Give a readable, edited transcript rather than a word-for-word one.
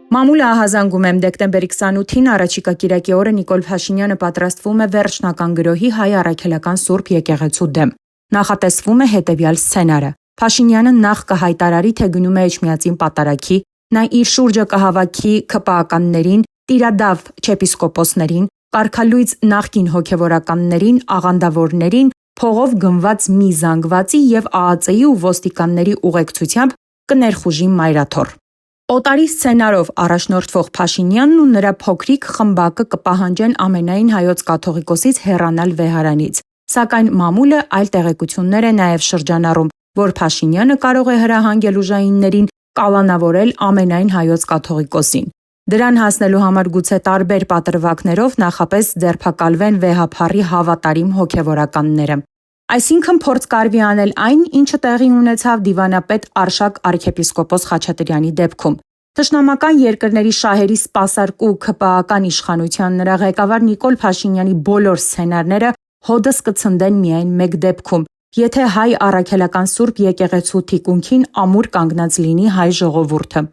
Մամուլը ահազանգում եմ դեկտեմբերի 28-ին առաջիկա կիրակի օրը Նիկոլ Փաշինյանը պատրաստվում է վերջնական գրոհի հայ առաքելական Սուրբ եկեղեցու դեմ։ Նախատեսվում է հետևյալ սցենարը. Փաշինյանը նախ կհայտարարի, թե գնում է Էջմիածին պատարագի, նա իր շուրջը կհավաքի ԿՊԱ-ականներին, տիրադավ չեպիսկոպոսներին, կարգալույծ նախկին հոգևորականներին, աղանդավորներին, փողով գնված մի զանգվածի և ԱԱԾ-ի ու ոստիկանների ուղեկցությամբ կներխուժի մայրաթոռ։ Օտարի սցենարով առաջնորդվող Փաշինյանն ու նրա փոքրիկ խմբակը կպահանջեն ամենայն հայոց կաթողիկոսից հեռանալ վեհարանից, սակայն մամուլը այլ տեղեկություններ է նաև շրջանառում, որ Փաշինյանը կարող է հրահանգել ուժայիններին կալանավորել ամենայն հայոց կաթողիկոսին։ Դրան հասնելու համար գուցե տարբեր պատրվակներով նախապես ձերբակալվեն վեհափառի հավատարիմ հոգևորականները։ Այսինքն փորձ կարվի անել այն, ինչը տեղի ունեցավ դիվանապետ Արշակ arczepiskopos Խաչատրյանի դեպքում։ Թշնամական երկրների շահերի սպասարկու ԿՊԱ-ական իշխանության նրա ղեկավար Նիկոլ Փաշինյանի բոլոր սցենարները հօդս կցնդեն միայն մեկ դեպքում, եթե հայ առաքելական Սուրբ եկեղեցու թիկունքին ամուր կանգնած լինի հայ ժողովուրդը։